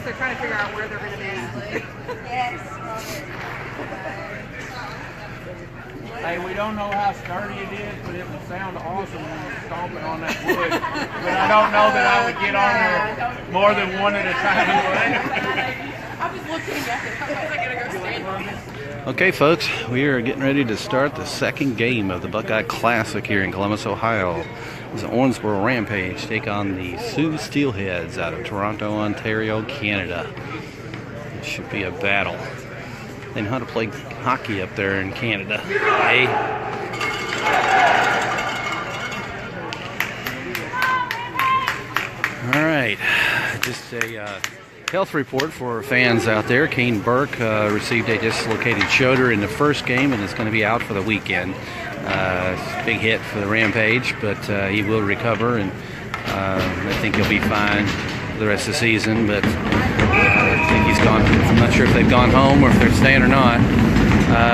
they're trying to figure out where they're going to be. Yes. Hey, we don't know how sturdy it is, but it would sound awesome when you're stomping on that wood. But I don't know that I would get on there more than one at a time. I was looking at it. I was going to go stand on it. Okay, folks, we are getting ready to start the second game of the Buckeye Classic here in Columbus, Ohio. It's an Owensboro Rampage take on the Soo Steelheads out of Toronto, Ontario, Canada. It should be a battle. They know how to play hockey up there in Canada. Hey. All right, just a health report for fans out there. Kane Burke received a dislocated shoulder in the first game and is going to be out for the weekend. Big hit for the Rampage, but he will recover, and I think he'll be fine for the rest of the season. But I think he's gone. I'm not sure if they've gone home or if they're staying or not.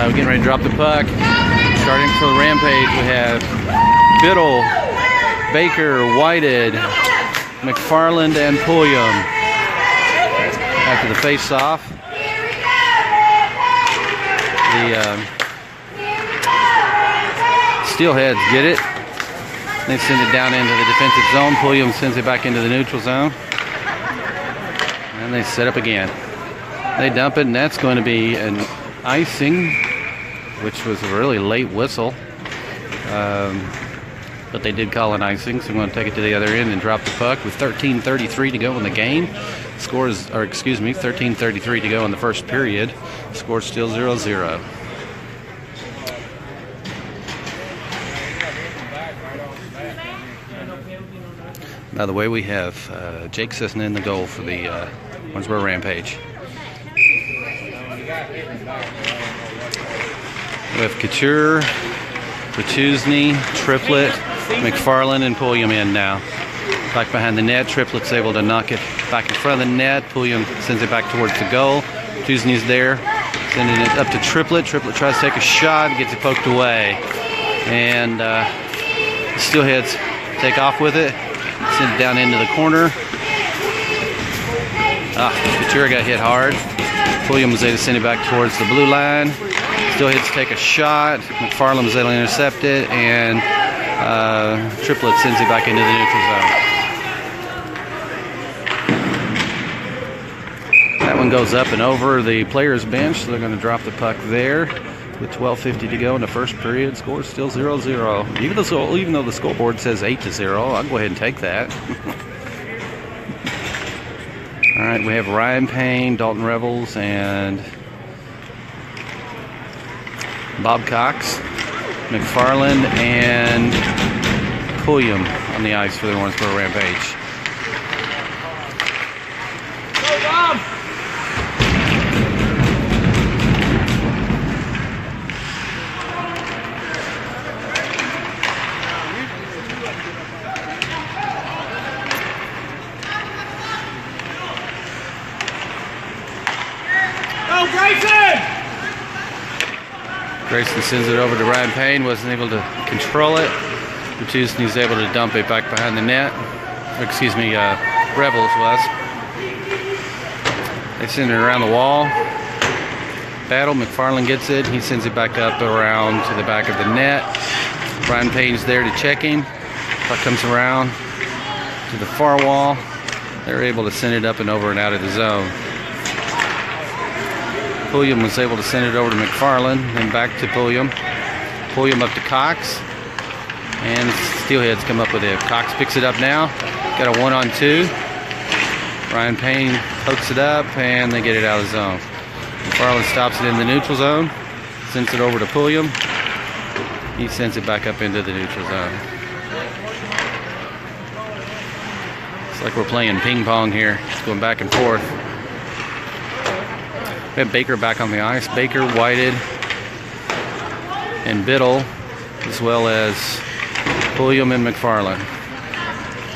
We're getting ready to drop the puck. Starting for the Rampage, we have Biddle, Baker, Whited, McFarland, and Pulliam. After the face-off, the Steelheads get it. They send it down into the defensive zone. Pulliam sends it back into the neutral zone. And they set up again. They dump it, and that's going to be an icing, which was a really late whistle. But they did call an icing, so I'm going to take it to the other end and drop the puck with 13:33 to go in the game. Score is, or excuse me, 13:33 to go in the first period. Score's still 0-0. By the way, we have Jake Cisna in the goal for the Owensboro Rampage. We have Couture, Bertuzzi, Triplett, McFarland, and Pulliam in now. Back behind the net, Triplett's able to knock it back in front of the net. Pulliam sends it back towards the goal. Bertuzzi's there, sending it up to Triplett. Triplett tries to take a shot, gets it poked away. And Steelheads take off with it, send it down into the corner. Couture got hit hard. Pulliam was able to send it back towards the blue line. Steelheads take a shot. McFarland was able to intercept it, and Triplett sends it back into the neutral zone. That one goes up and over the players' bench, so they're going to drop the puck there with 12:50 to go in the first period. Score still 0-0. Even though the scoreboard says 8-0, I'll go ahead and take that. All right, we have Ryan Payne, Dalton Revels, and Bob Cox, McFarland, and Pulliam on the ice for the Owensboro Rampage. Go, Bob! Go, Grayson! Grayson sends it over to Ryan Payne, wasn't able to control it. Bertuzzi's able to dump it back behind the net. Or, excuse me, Revels was. They send it around the wall. Battle, McFarland gets it. He sends it back up around to the back of the net. Ryan Payne's there to check him. Puck comes around to the far wall. They're able to send it up and over and out of the zone. Pulliam was able to send it over to McFarland, then back to Pulliam. Pulliam up to Cox, and Steelheads come up with it. Cox picks it up now, got a 1-on-2. Ryan Payne hooks it up, and they get it out of the zone. McFarland stops it in the neutral zone, sends it over to Pulliam. He sends it back up into the neutral zone. It's like we're playing ping pong here. It's going back and forth. We have Baker back on the ice. Baker, Whited, and Biddle, as well as Pulliam and McFarland.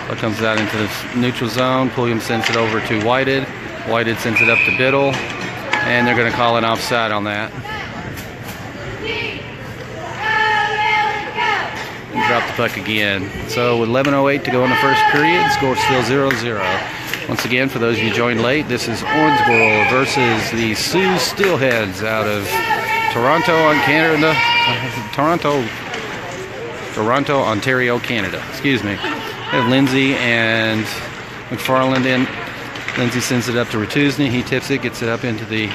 Puck comes out into the neutral zone. Pulliam sends it over to Whited. Whited sends it up to Biddle, and they're going to call an offside on that. And drop the puck again. So with 11:08 to go in the first period, score still 0-0. Once again, for those of you who joined late, this is Owensboro versus the Soo Steelheads out of Toronto, Ontario, Canada. Excuse me. We have Lindsay and McFarland in. Lindsay sends it up to Ratusny. He tips it, gets it up into the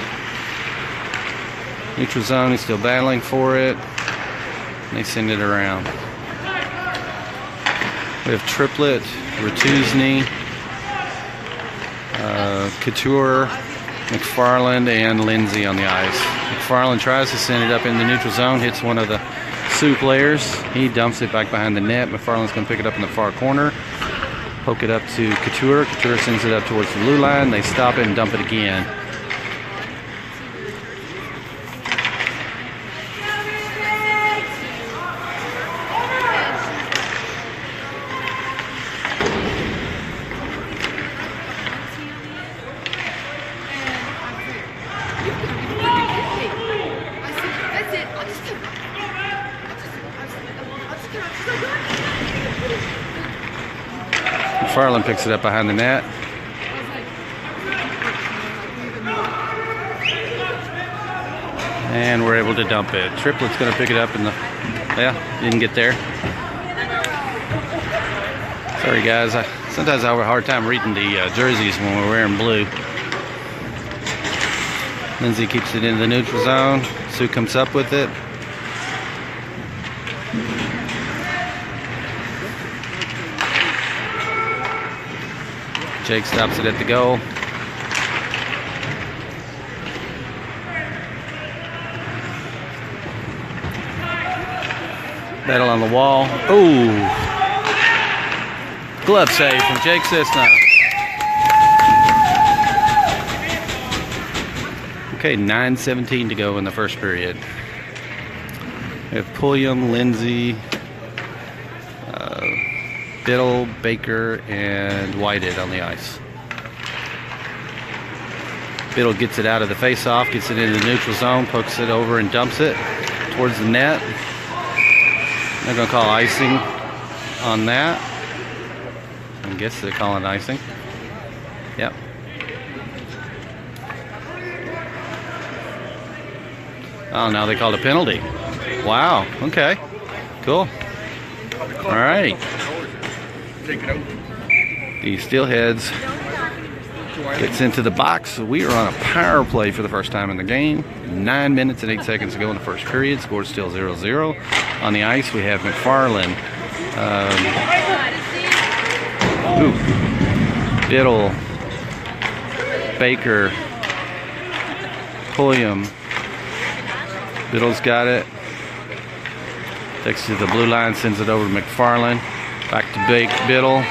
neutral zone. He's still battling for it. And they send it around. We have Triplet, Ratusny, Couture, McFarland, and Lindsay on the ice. McFarland tries to send it up in the neutral zone, hits one of the Sioux players. He dumps it back behind the net. McFarland's going to pick it up in the far corner, poke it up to Couture. Couture sends it up towards the blue line. They stop it and dump it again. McFarland picks it up behind the net. And we're able to dump it. Triplet's going to pick it up in the... Yeah, didn't get there. Sorry, guys. Sometimes I have a hard time reading the jerseys when we're wearing blue. Lindsay keeps it in the neutral zone. Sue comes up with it. Jake stops it at the goal. Battle on the wall. Ooh. Glove save from Jake Cisna. Okay, 9:17 to go in the first period. We have Pulliam, Lindsay, Biddle, Baker, and Whited on the ice. Biddle gets it out of the face-off, gets it into the neutral zone, pokes it over and dumps it towards the net. They're going to call icing on that. I guess they're calling icing. Yep. Oh, now they called a penalty. Wow. Okay. Cool. All right. The Steelheads gets into the box. So we are on a power play for the first time in the game. 9 minutes and 8 seconds to go in the first period. Score still 0-0. On the ice we have McFarland, Biddle, Baker, Pulliam. Biddle's got it. Takes it to the blue line, sends it over to McFarland. Back to Biddle.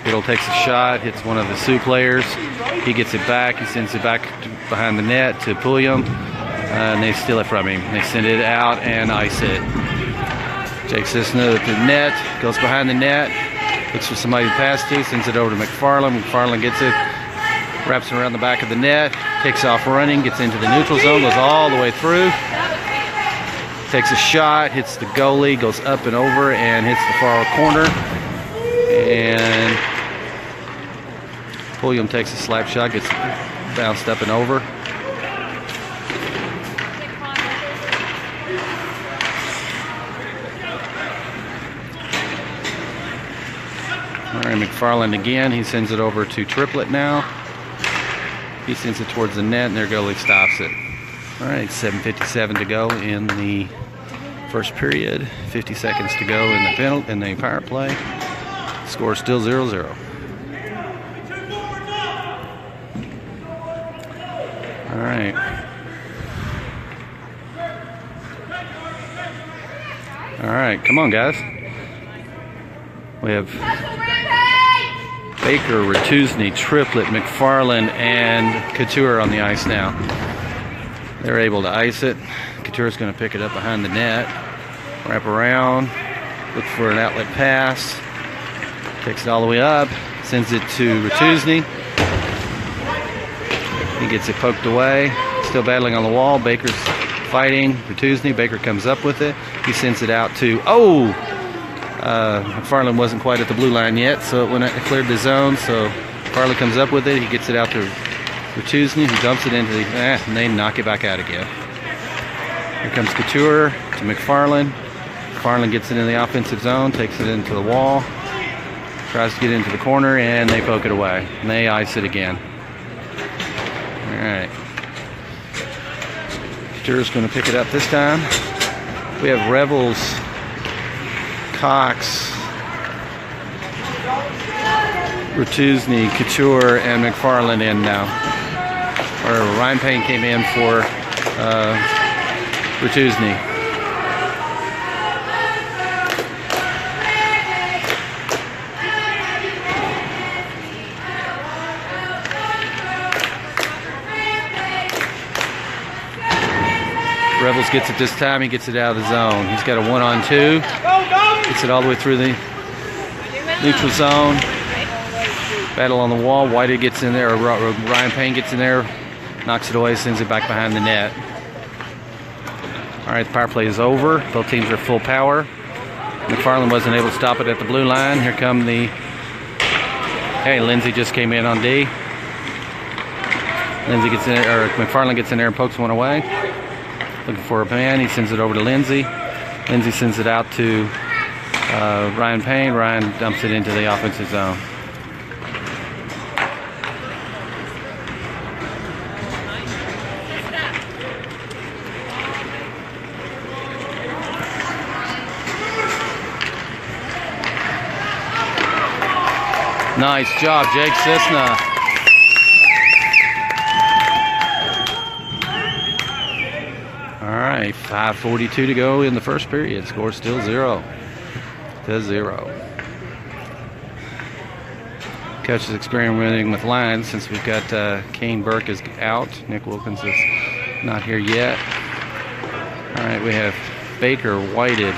Biddle takes a shot, hits one of the Sioux players. He gets it back. He sends it back behind the net to Pulliam. And they steal it from him. They send it out and ice it. Jake Cisna at the net, goes behind the net, looks for somebody to pass to, sends it over to McFarland. McFarland gets it, wraps it around the back of the net, takes off running, gets into the neutral zone, goes all the way through. Takes a shot, hits the goalie, goes up and over, and hits the far corner. And Pulliam takes a slap shot, gets bounced up and over. All right, McFarland again. He sends it over to Triplet now. He sends it towards the net, and their goalie stops it. All right, 7:57 to go in the first period. 50 seconds to go in the power play. Score still 0-0. All right. All right, come on, guys. We have Baker, Ratusny, Triplet, McFarland, and Couture on the ice now. They're able to ice it. Couture's going to pick it up behind the net, wrap around, look for an outlet pass, takes it all the way up, sends it to Ratusny. He gets it poked away, still battling on the wall. Baker's fighting Ratusny. Baker comes up with it. He sends it out to, McFarland wasn't quite at the blue line yet, so it cleared the zone, so McFarland comes up with it. He gets it out to Ratuzni, who dumps it into the, and they knock it back out again. Here comes Couture to McFarland. McFarland gets it in the offensive zone, takes it into the wall, tries to get into the corner, and they poke it away. And they ice it again. All right. Couture's going to pick it up this time. We have Revels, Cox, Ratuzni, Couture, and McFarland in now. Or Ryan Payne came in for Ratuzni. Revels gets it this time. He gets it out of the zone. He's got a 1-on-2. Gets it all the way through the neutral zone. Battle on the wall. Whitey gets in there, or Ryan Payne gets in there, knocks it away, sends it back behind the net. All right, the power play is over. Both teams are full power. McFarland wasn't able to stop it at the blue line. Here come the... Hey, Lindsay just came in on D. Lindsay gets in there, or McFarland gets in there and pokes one away. Looking for a man. He sends it over to Lindsay. Lindsay sends it out to Ryan Payne. Ryan dumps it into the offensive zone. Nice job, Jake Cisna. All right, 5:42 to go in the first period. Score still 0-0. Coach is experimenting with lines since we've got Kane Burke is out. Nick Wilkins is not here yet. All right, we have Baker, Whited,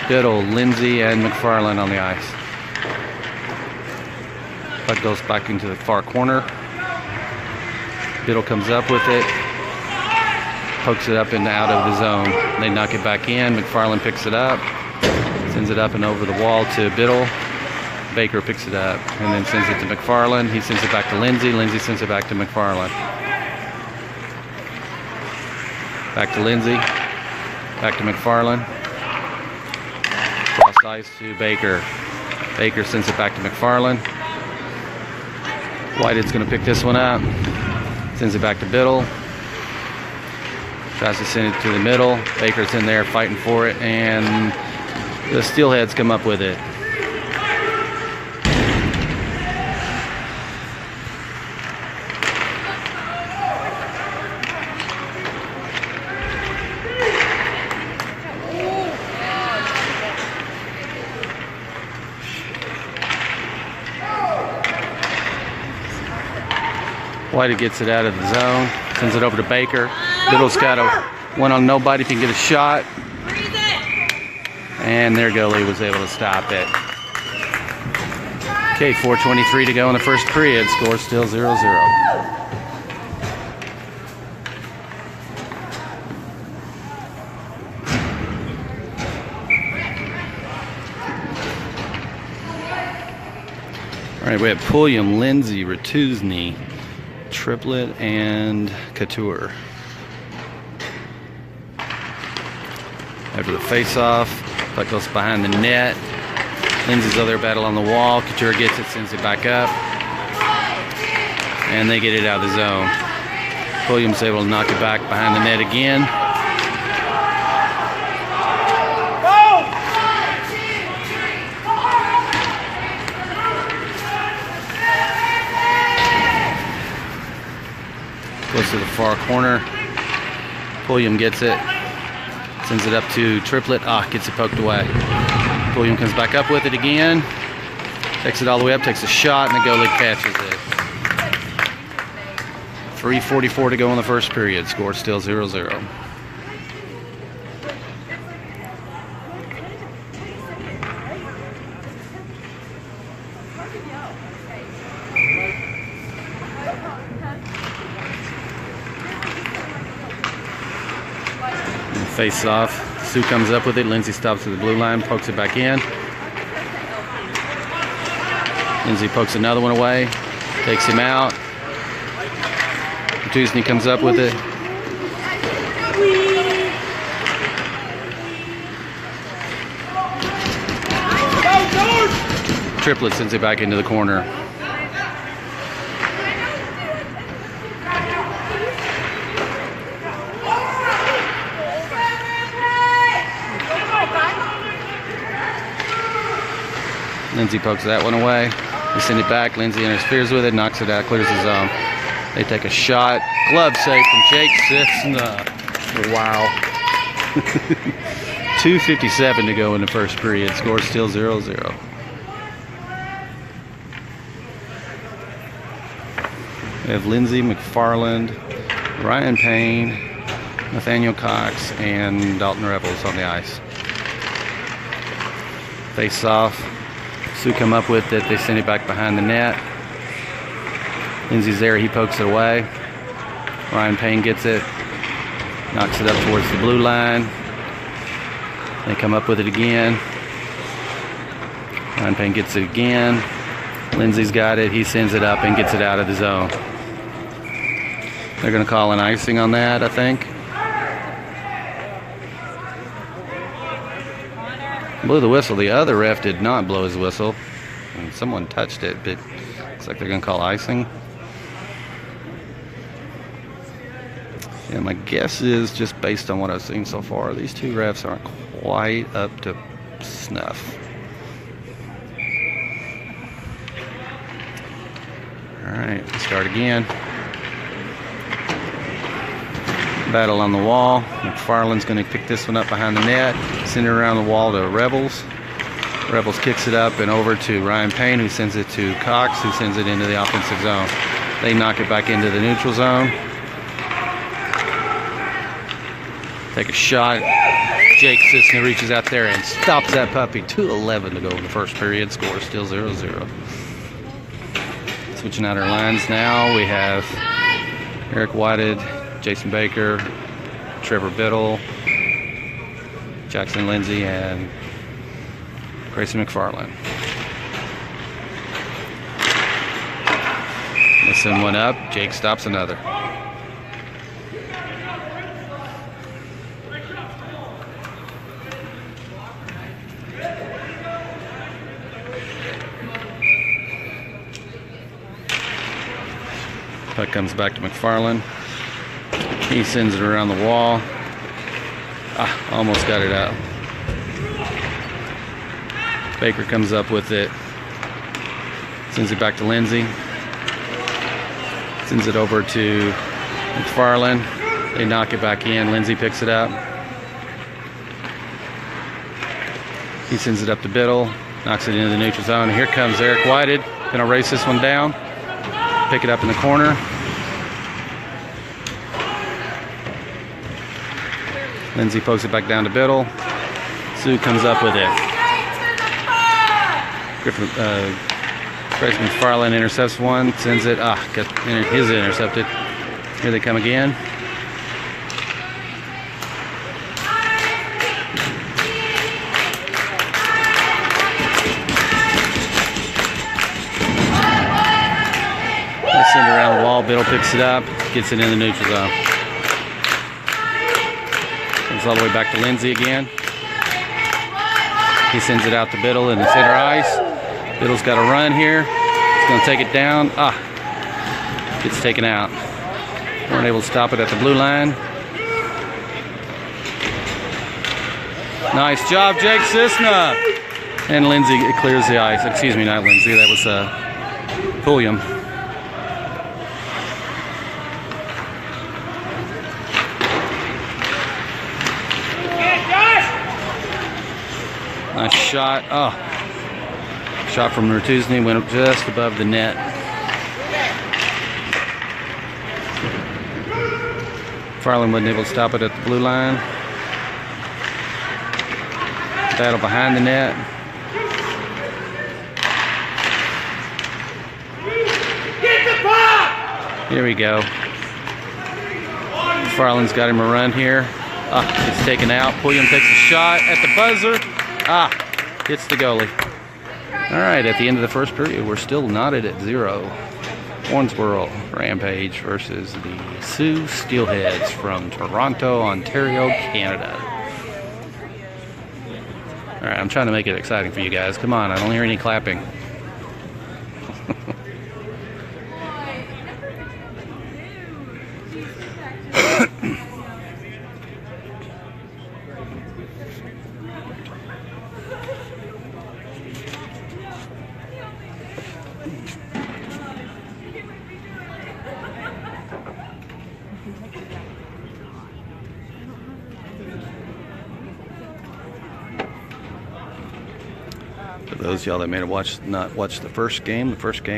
Biddle, Lindsay, and McFarland on the ice. Puck goes back into the far corner. Biddle comes up with it. Pokes it up and out of the zone. They knock it back in. McFarland picks it up. Sends it up and over the wall to Biddle. Baker picks it up and then sends it to McFarland. He sends it back to Lindsay. Lindsay sends it back to McFarland. Back to Lindsay. Back to McFarland. Cross ice to Baker. Baker sends it back to McFarland. Whitehead's going to pick this one up. Sends it back to Biddle. Tries to send it to the middle. Baker's in there fighting for it, and the Steelheads come up with it. Whitey gets it out of the zone, sends it over to Baker. Biddle's got a one on nobody if he can get a shot. And their goalie was able to stop it. Okay, 4:23 to go in the first period. Score still 0-0. All right, we have Pulliam, Lindsay, Ratuzni, Triplet, and Couture. After the face-off, puck goes behind the net. Lindsay's other battle on the wall. Couture gets it, sends it back up, and they get it out of the zone. Williams able to knock it back behind the net again. Goes to the far corner. Pulliam gets it. Sends it up to Triplet. Gets it poked away. Pulliam comes back up with it again. Takes it all the way up, takes a shot, and the goalie catches it. 3:44 to go in the first period. Score still 0-0. Face off. Soo comes up with it. Lindsay stops at the blue line, pokes it back in. Lindsay pokes another one away. Takes him out. Tuesday comes up with it. Triplet sends it back into the corner. Lindsay pokes that one away. They send it back. Lindsay interferes with it, knocks it out, clears the zone. They take a shot. Glove save from Jake Sisna. Wow. 2:57 to go in the first period. Score still 0-0. We have Lindsay McFarland, Ryan Payne, Nathaniel Cox, and Dalton Rebels on the ice. Face off. Soo come up with it. They send it back behind the net. Lindsay's there. He pokes it away. Ryan Payne gets it. Knocks it up towards the blue line. They come up with it again. Ryan Payne gets it again. Lindsay's got it. He sends it up and gets it out of the zone. They're going to call an icing on that, I think. Blew the whistle. The other ref did not blow his whistle. And someone touched it, but looks like they're going to call icing. And my guess is, just based on what I've seen so far, these two refs aren't quite up to snuff. All right, let's start again. Battle on the wall. McFarland's going to pick this one up behind the net, send it around the wall to Rebels. Rebels kicks it up and over to Ryan Payne, who sends it to Cox, who sends it into the offensive zone. They knock it back into the neutral zone. Take a shot. Jake Sisna reaches out there and stops that puppy. 2:11 to go in the first period. Score still 0-0. Switching out our lines now. We have Eric Whited, Jason Baker, Trevor Biddle, Jackson Lindsay, and Grayson McFarland. They send one up. Jake stops another. Puck comes back to McFarland. He sends it around the wall. Almost got it out. Baker comes up with it. Sends it back to Lindsay. Sends it over to McFarland. They knock it back in. Lindsay picks it up. He sends it up to Biddle. Knocks it into the neutral zone. Here comes Eric Whited. Gonna race this one down. Pick it up in the corner. Lindsay pokes it back down to Biddle. Soo comes up with it. Grayson McFarland intercepts one, sends it. His intercepted. Here they come again. They send it around the wall. Biddle picks it up, gets it in the neutral zone. Comes all the way back to Lindsay again. He sends it out to Biddle in the center ice. Biddle's got a run here. He's going to take it down. Gets taken out. Weren't able to stop it at the blue line. Nice job, Jake Sisna. And Lindsay clears the ice. Excuse me, not Lindsay. That was Pulliam. Nice shot. Shot from Mertuzny went up just above the net. Farland wasn't able to stop it at the blue line. Battle behind the net. Here we go. Farland's got him a run here. It's taken out. Pulliam takes a shot at the buzzer. Hits the goalie. All right, at the end of the first period, we're still knotted at 0. Owensboro Rampage versus the Soo Steelheads from Toronto, Ontario, Canada. All right, I'm trying to make it exciting for you guys. Come on, I don't hear any clapping. For those of y'all that may have not watched the first game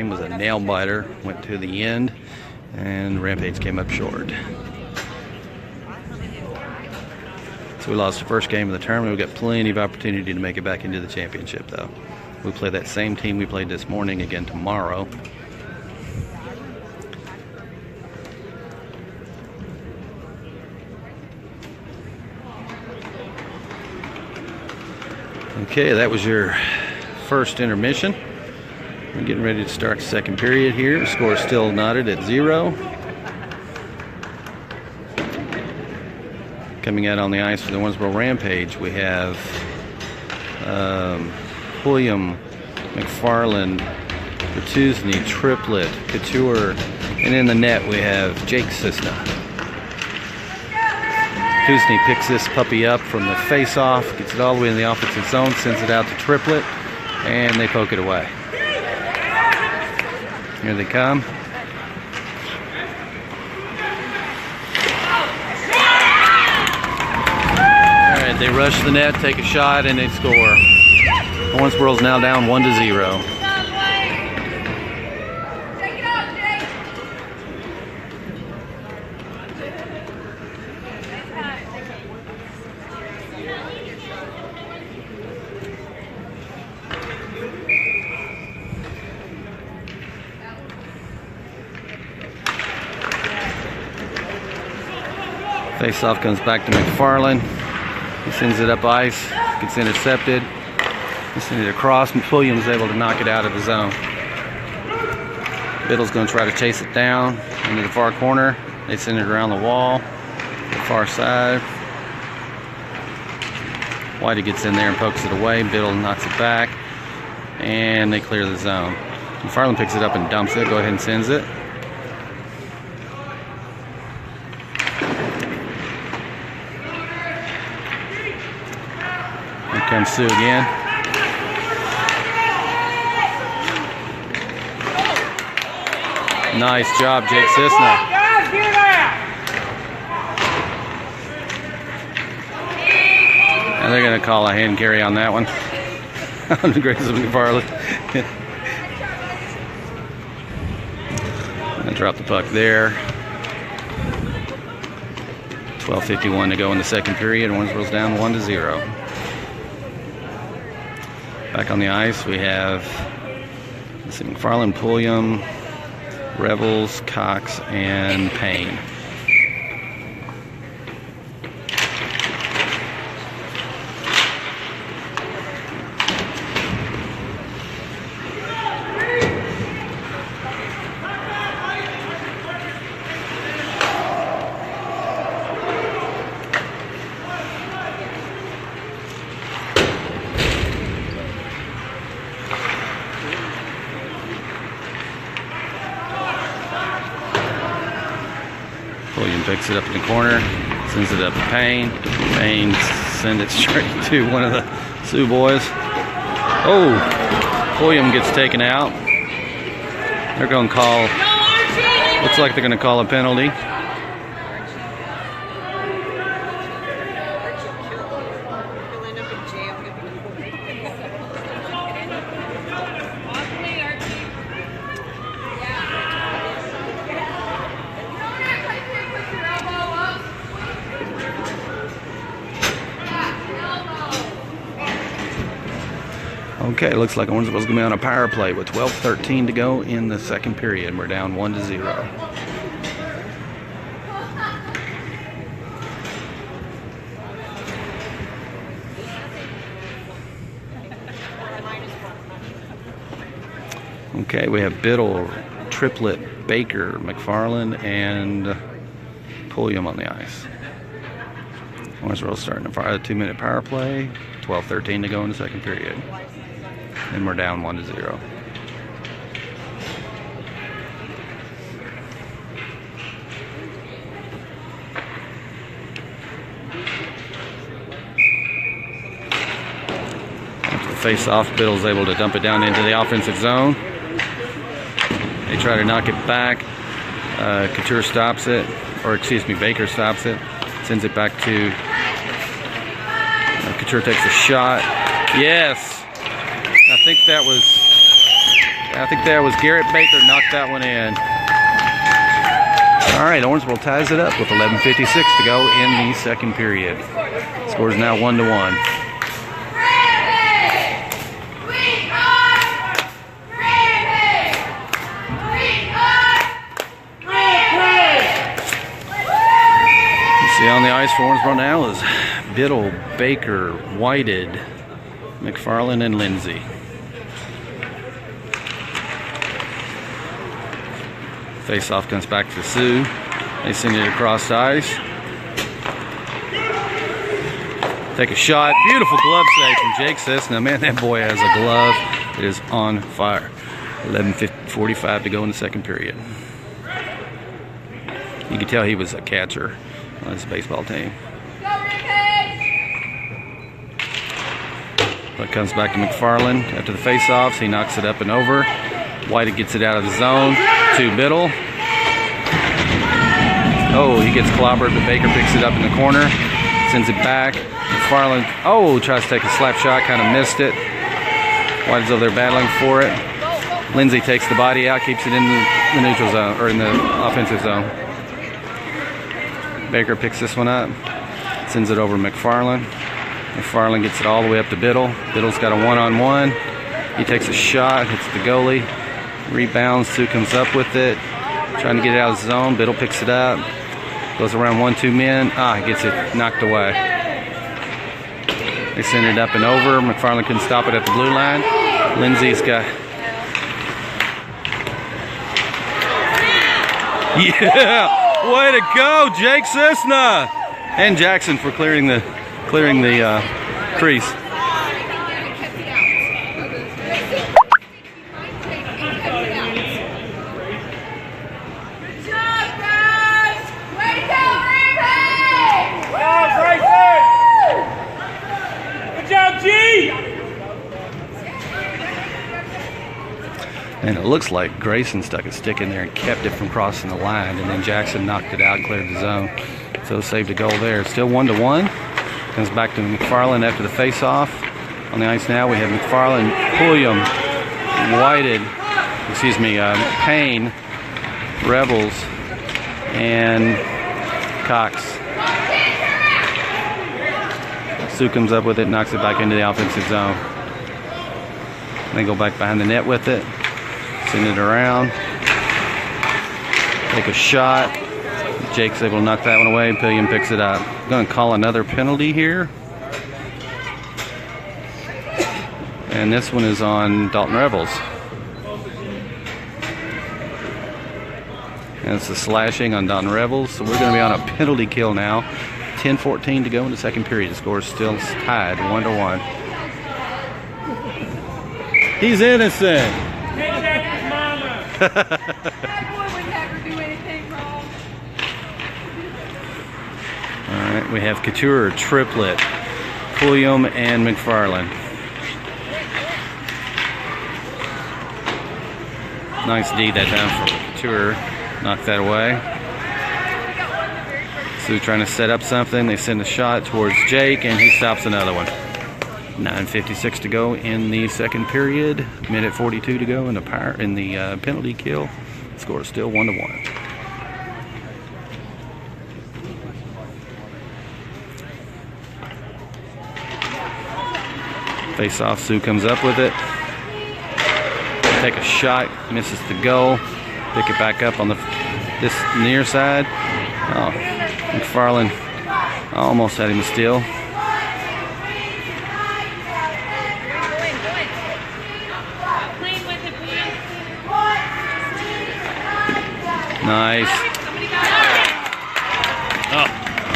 was a nail biter, went to the end, and Rampage came up short. So we lost the first game of the tournament. We've got plenty of opportunity to make it back into the championship, though. We play that same team we played this morning again tomorrow. Okay, that was your first intermission. We're getting ready to start the second period here. The score is still knotted at 0. Coming out on the ice for the Owensboro Rampage, we have William, McFarland, Bertuzzi, Triplett, Couture, and in the net we have Jake Cisna. Bertuzzi picks this puppy up from the face-off, gets it all the way in the offensive zone, sends it out to Triplett, and they poke it away. Here they come. All right, they rush the net, take a shot, and they score. Owensboro's now down 1-0. Face-off comes back to McFarland. He sends it up ice, gets intercepted. He sends it across, and Williams is able to knock it out of the zone. Biddle's going to try to chase it down into the far corner. They send it around the wall, the far side. Whitey gets in there and pokes it away. Biddle knocks it back, and they clear the zone. McFarland picks it up and dumps it. Go ahead and sends it. Here comes Soo again. Nice job, Jake Cisna. And they're going to call a hand carry on that one. On the grace of McFarland. And drop the puck there. 12:51 to go in the second period. Owensboro's down 1-0. Back on the ice, we have McFarland, Pulliam, Revels, Cox, and Payne. William picks it up in the corner, sends it up to Payne. Payne sends it straight to one of the Sioux boys. Oh, William gets taken out. They're going to call, looks like they're going to call a penalty. Okay, looks like Owensboro's going to be on a power play with 12:13 to go in the second period. We're down 1-0. Okay, we have Biddle, triplet, Baker, McFarland, and Pulliam on the ice. Owensboro starting a 2-minute power play. 12:13 to go in the second period. And we're down 1-0. Face-off, Biddle's able to dump it down into the offensive zone. They try to knock it back. Couture stops it, or excuse me, Baker stops it. Sends it back to Couture. Takes a shot. Yes, I think that was Garrett Baker knocked that one in. All right, Owensboro ties it up with 11:56 to go in the second period. Score is now 1-1. On the ice for Owensboro now is Biddle, Baker, Whited, McFarland, and Lindsay. Face-off comes back to Soo. They send it across the ice. Take a shot. Beautiful glove save from Jake Cessna. Man, that boy has a glove that is on fire. 11:45 to go in the second period. You can tell he was a catcher on his baseball team. But comes back to McFarland after the face-offs. He knocks it up and over. White gets it out of the zone to Biddle. Oh, he gets clobbered, but Baker picks it up in the corner. Sends it back. McFarland, tries to take a slap shot, kind of missed it. White is over there battling for it. Lindsay takes the body out, keeps it in the neutral zone, or in the offensive zone. Baker picks this one up, sends it over to McFarland. McFarland gets it all the way up to Biddle. Biddle's got a one-on-one. He takes a shot, hits the goalie, rebounds. Soo comes up with it, trying to get it out of the zone. Biddle picks it up, goes around 1-2 men. He gets it knocked away. They send it up and over. McFarland couldn't stop it at the blue line. Lindsay's got... Yeah! Way to go, Jake Cessna! And Jackson for clearing the crease. And it looks like Grayson stuck a stick in there and kept it from crossing the line, and then Jackson knocked it out and cleared the zone. So saved a goal there. Still 1-1. Comes back to McFarland after the face-off. On the ice now we have McFarland, Pulliam, Payne, Rebels, and Cox. Soo comes up with it, knocks it back into the offensive zone. They go back behind the net with it. Send it around. Take a shot. Jake's able to knock that one away. Pulliam picks it up. Going to call another penalty here. And this one is on Dalton Rebels. And it's the slashing on Dalton Rebels. So we're going to be on a penalty kill now. 10:14 to go in the second period. The score is still tied 1-1. He's innocent. That boy would never do anything wrong. All right, we have Couture, triplet, Pulliam, and McFarland. Nice D that time for Couture. Knock that away. Soo trying to set up something. They send a shot towards Jake, and he stops another one. 9:56 to go in the second period. Minute 42 to go in the penalty kill. Score is still 1-1. Face off. Soo comes up with it. Take a shot. Misses the goal. Pick it back up on this near side. Oh, McFarland almost had him a steal. Nice. Oh,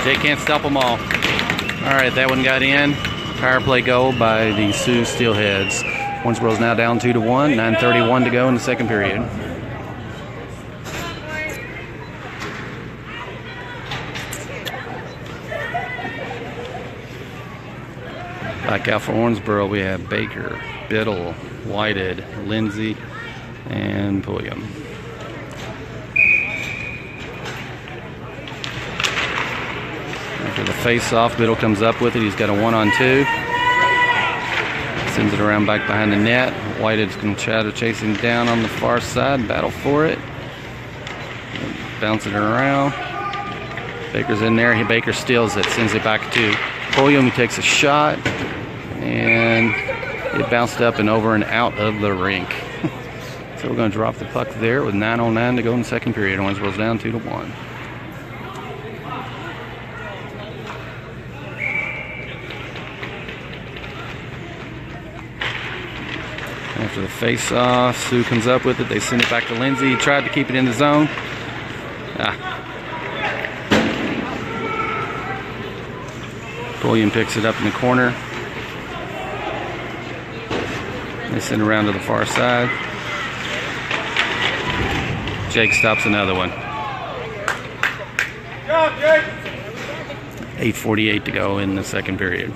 Jay can't stop them all. All right, that one got in. Power play goal by the Soo Steelheads. Owensboro's now down 2-1. 9:31 to go in the second period. Back out for Owensboro, we have Baker, Biddle, Whited, Lindsay, and Pulliam. After the face-off, Biddle comes up with it. He's got a 1-on-2. Sends it around back behind the net. Whited's going to try to chase him down on the far side, battle for it. Bouncing it around. Baker's in there. Baker steals it, sends it back to Pulliam. He takes a shot, and it bounced up and over and out of the rink. So we're going to drop the puck there with 9:09 to go in the second period. Owensboro's down 2-1. After the face-off, Soo comes up with it. They send it back to Lindsay. He tried to keep it in the zone. Pulliam picks it up in the corner. They send it around to the far side. Jake stops another one. 8:48 to go in the second period.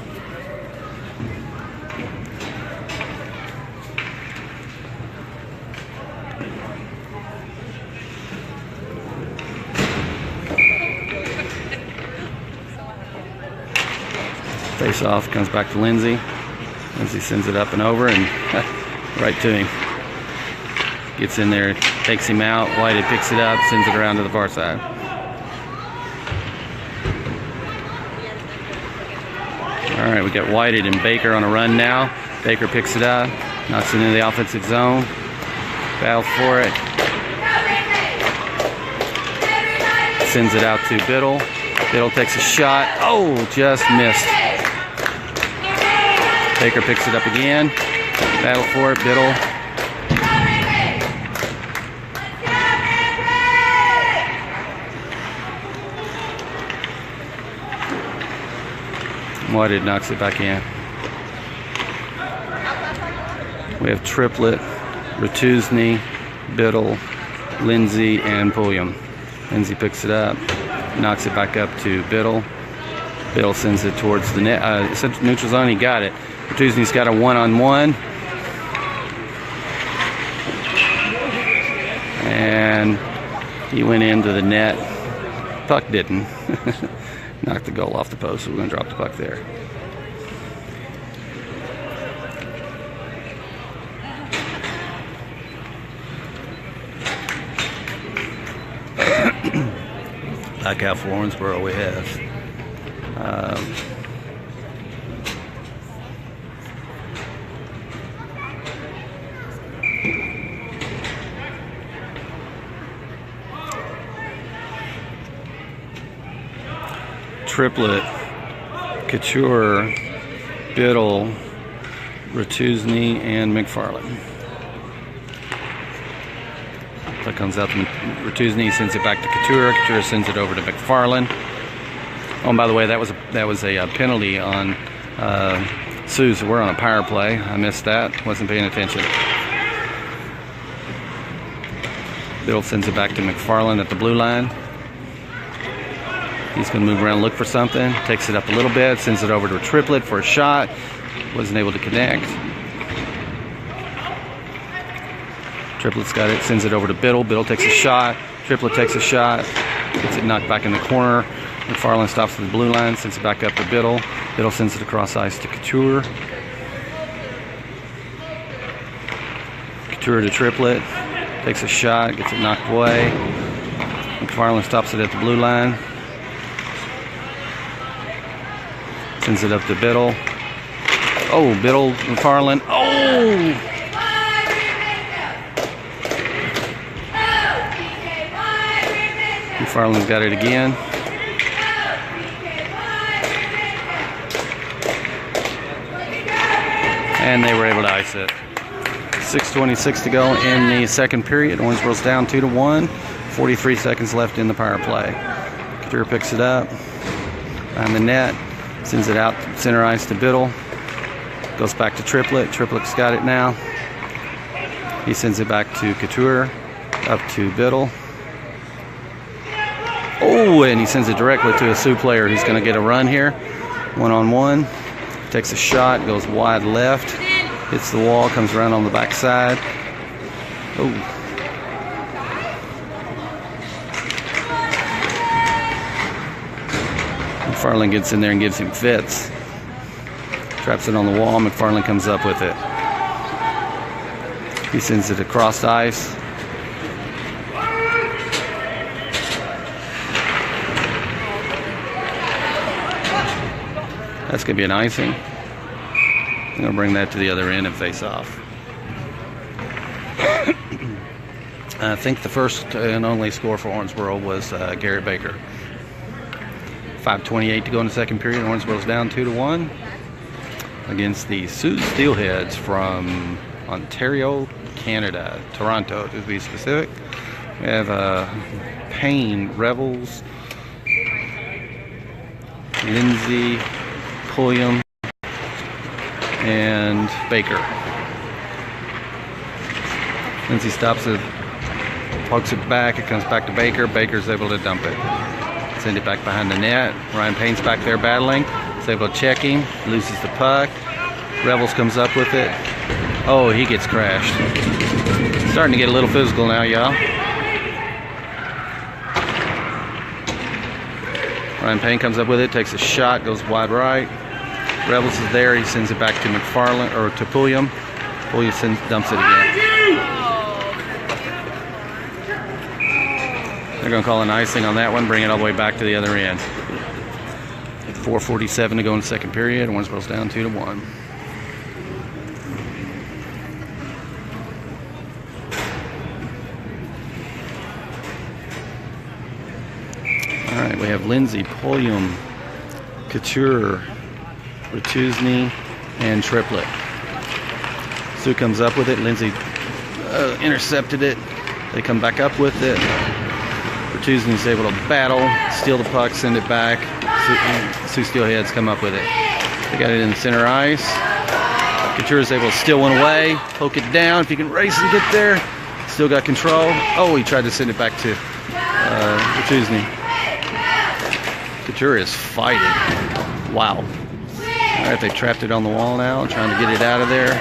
Face off, comes back to Lindsay. Lindsay sends it up and over and right to him. Gets in there, takes him out. Whited picks it up, sends it around to the far side. All right, we got Whited and Baker on a run now. Baker picks it up, knocks it into the offensive zone. Battle for it. Sends it out to Biddle. Biddle takes a shot. Oh, just missed. Baker picks it up again. Battle for it, Biddle. Whited knocks it back in. We have Triplet, Ratuzny, Biddle, Lindsay, and Pulliam. Lindsay picks it up, knocks it back up to Biddle. Biddle sends it towards the net, neutral zone. He got it. Ratuzny's got a 1-on-1. And he went into the net. Puck didn't. Knocked the goal off the post, so we're going to drop the puck there. Back out for Owensboro, we have Triplet, Couture, Biddle, Ratuzny, and McFarland. That comes out to Ratuzny, sends it back to Couture. Couture sends it over to McFarland. Oh, and by the way, that was a penalty on Soo, so we're on a power play. I missed that. Wasn't paying attention. Biddle sends it back to McFarland at the blue line. He's going to move around, look for something. Takes it up a little bit, sends it over to a Triplet for a shot. Wasn't able to connect. Triplet's got it, sends it over to Biddle. Biddle takes a shot. Triplet takes a shot. Gets it knocked back in the corner. McFarland stops at the blue line, sends it back up to Biddle. Biddle sends it across ice to Couture. Couture to Triplet. Takes a shot, gets it knocked away. McFarland stops it at the blue line. Sends it up to Biddle. Oh, Biddle, McFarland. Oh! McFarland's got it again. And they were able to ice it. 6:26 to go in the second period. Owensboro's down 2-1. 43 seconds left in the power play. Couture picks it up behind the net, sends it out center ice to Biddle. Goes back to Triplet. Triplet's got it now. He sends it back to Couture, up to Biddle. Oh, and he sends it directly to a Soo player who's going to get a run here. 1-on-1. Takes a shot, goes wide left, hits the wall, comes around on the backside. Oh. McFarland gets in there and gives him fits. Traps it on the wall. McFarland comes up with it. He sends it across ice. That's going to be an icing. I'm going to bring that to the other end and face off. I think the first and only score for Owensboro was Garrett Baker. 5:28 to go in the second period. Owensboro's down 2-1 against the Soo Steelheads from Ontario, Canada. Toronto, to be specific. We have Payne, Revels, Lindsay, Pulliam, and Baker. Lindsay stops it, pokes it back, it comes back to Baker. Baker's able to dump it. Send it back behind the net. Ryan Payne's back there battling. He's able to check him, loses the puck. Revels comes up with it. Oh, he gets crashed. Starting to get a little physical now, y'all. Ryan Payne comes up with it, takes a shot, goes wide right. Revels is there, he sends it back to McFarland, or to Pulliam. Pulliam dumps it again. They're going to call an icing on that one, bring it all the way back to the other end. 4:47 to go in the second period. Owensboro's down 2-1. All right, we have Lindsay, Pulliam, Couture, Rachuzny, and Triplet. Soo comes up with it. Lindsay intercepted it. They come back up with it. Rachuzny's able to battle, steal the puck, send it back. Soo Steelheads come up with it. They got it in the center ice. Couture is able to steal one away, poke it down. If he can race and get there, still got control. Oh, he tried to send it back to Rachuzny. Couture is fighting. Wow. All right, they trapped it on the wall now, trying to get it out of there.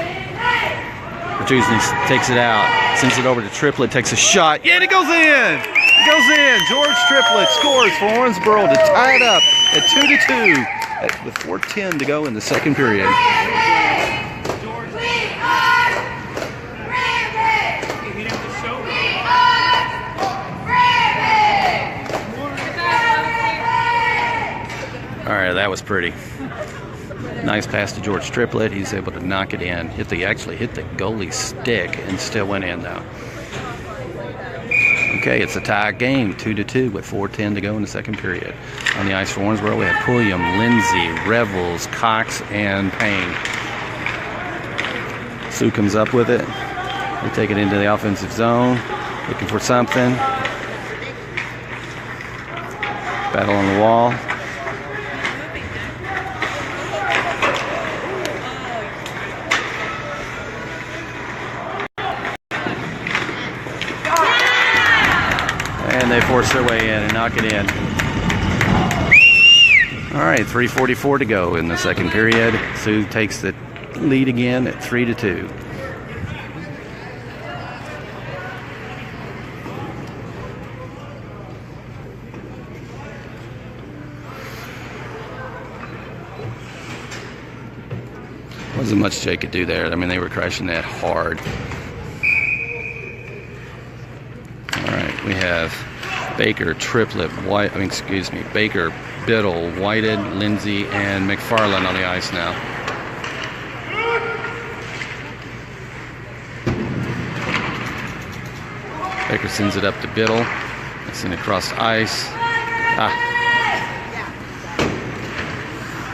Rachuzny takes it out, sends it over to Triplet, takes a shot. Yeah, and it goes in! It goes in. George Triplet scores for Owensboro to tie it up at 2-2 with 4:10 to go in the second period. All right, that was pretty. Nice pass to George Triplet. He's able to knock it in. Actually hit the goalie's stick and still went in though. Okay, it's a tie game, 2-2 with 4:10 to go in the second period. On the ice for Owensboro, we have Pulliam, Lindsay, Revels, Cox, and Payne. Soo comes up with it. They take it into the offensive zone, looking for something. Battle on the wall. And they force their way in and knock it in. All right, 3:44 to go in the second period. Soo takes the lead again at 3-2. Wasn't much Jake could do there. I mean, they were crashing that hard. All right, we have Baker, Triplet, Baker, Biddle, Whited, Lindsay, and McFarland on the ice now. Baker sends it up to Biddle. They send it across the ice.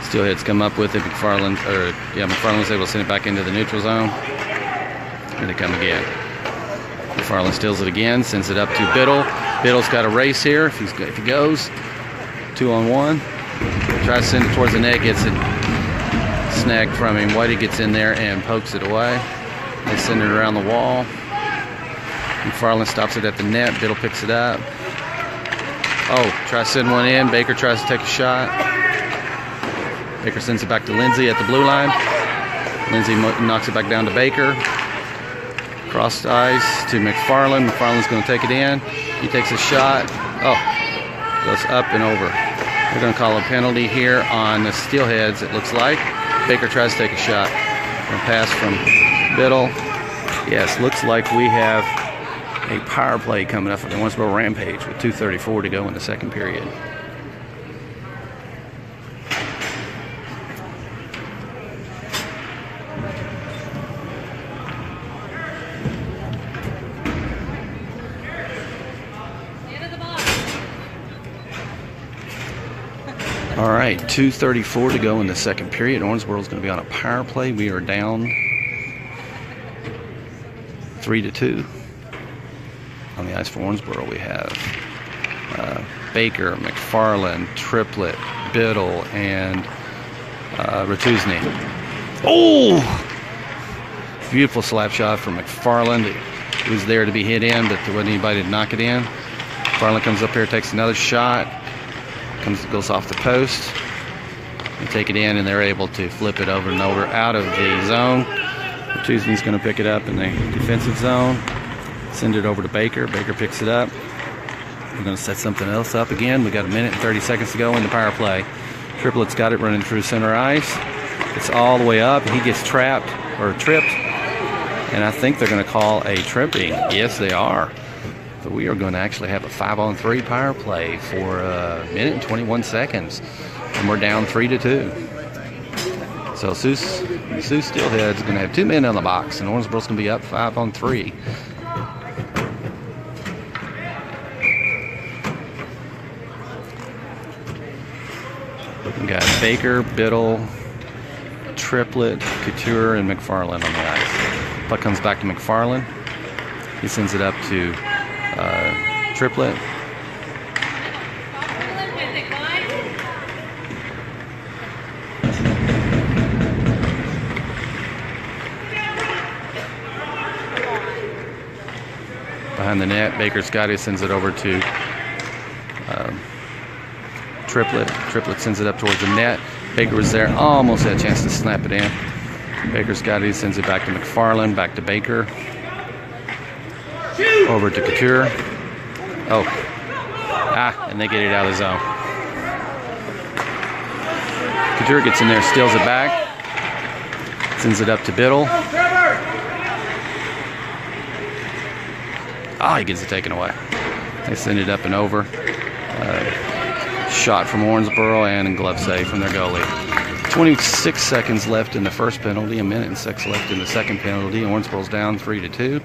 Steelheads come up with it. McFarland's able to send it back into the neutral zone. Here they come again. McFarland steals it again, sends it up to Biddle. Biddle's got a race here. If he goes 2-on-1, tries to send it towards the net, gets it snagged from him. Whitey gets in there and pokes it away. They send it around the wall. McFarland stops it at the net. Biddle picks it up. Oh, tries to send one in. Baker tries to take a shot. Baker sends it back to Lindsay at the blue line. Lindsay knocks it back down to Baker. Crossed eyes to McFarland. McFarland's going to take it in. He takes a shot. Oh, goes up and over. They're going to call a penalty here on the Steelheads, it looks like. Baker tries to take a shot. And pass from Biddle. Yes, looks like we have a power play coming up for the Owensboro Rampage with 2:34 to go in the second period. All right, 2:34 to go in the second period. Owensboro's going to be on a power play. We are down 3-2 on the ice for Owensboro. We have Baker, McFarland, Triplett, Biddle, and Ratuzny. Oh! Beautiful slap shot from McFarland. He was there to be hit in, but there wasn't anybody to knock it in. McFarland comes up here, takes another shot. Goes off the post. They take it in, and they're able to flip it over and over out of the zone. Tuesday's going to pick it up in the defensive zone. Send it over to Baker. Baker picks it up. We're going to set something else up again. We got 1 minute and 30 seconds to go in the power play. Triplett's got it running through center ice. It's all the way up. He gets trapped or tripped, and I think they're going to call a tripping. Yes, they are. So we are going to actually have a 5-on-3 power play for 1 minute and 21 seconds. And we're down 3-2. So Soo Steelheads is going to have 2 men on the box, and Owensboro's going to be up 5-on-3. We got Baker, Biddle, Triplett, Couture, and McFarland on the ice. Puck comes back to McFarland. He sends it up to Triplett. Behind the net, Baker's got it, sends it over to Triplett. Triplett sends it up towards the net. Baker was there, almost had a chance to snap it in. Baker's got it, sends it back to McFarland, back to Baker. Over to Couture. Oh. And they get it out of the zone. Couture gets in there, steals it back. Sends it up to Biddle. He gets it taken away. They send it up and over. Shot from Owensboro and a glove save from their goalie. 26 seconds left in the first penalty, 1 minute and 6 left in the second penalty. Owensboro's down 3-2.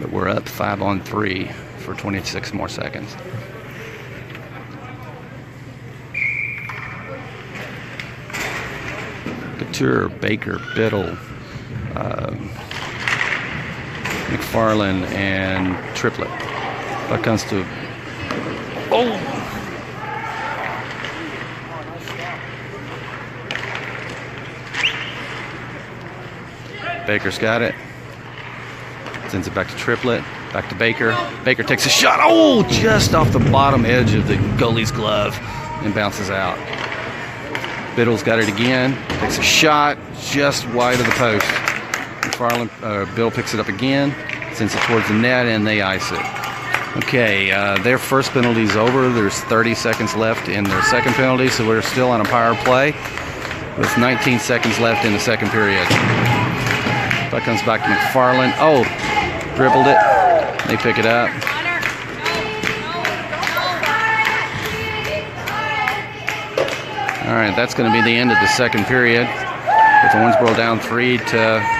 But we're up 5-on-3 for 26 more seconds. Couture, Baker, Biddle, McFarland, and Triplett. That comes to... Oh! Baker's got it. Sends it back to Triplett, back to Baker. Baker takes a shot. Oh, just off the bottom edge of the goalie's glove and bounces out. Biddle's got it again. Takes a shot just wide of the post. Biddle picks it up again, sends it towards the net, and they ice it. Okay, their first penalty's over. There's 30 seconds left in their second penalty, so we're still on a power play with 19 seconds left in the second period. That comes back to McFarland. Oh, dribbled it. They pick it up. All right, that's going to be the end of the second period. With Owensboro down 3-2.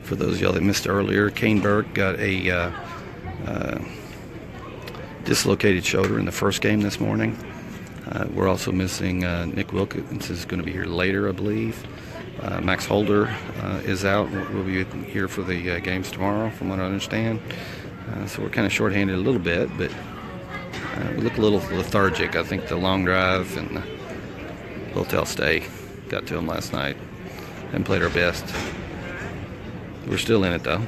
For those of y'all that missed earlier, Kane Burke got a dislocated shoulder in the first game this morning. We're also missing Nick Wilkins is going to be here later, I believe. Max Holder is out. We'll be here for the games tomorrow, from what I understand. So we're kind of shorthanded a little bit, but we look a little lethargic. I think the long drive and the hotel stay got to them last night. Haven't played our best. We're still in it, though.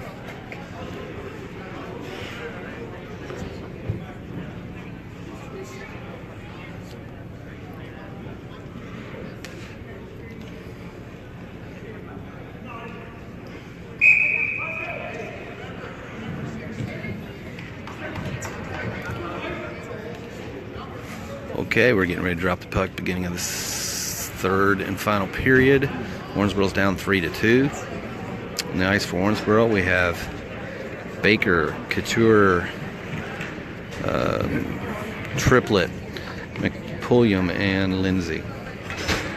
Okay, we're getting ready to drop the puck beginning of the third and final period. Warrensboro's down 3-2. On the ice for Warrensboro, we have Baker, Couture, Triplett, McPulliam, and Lindsay.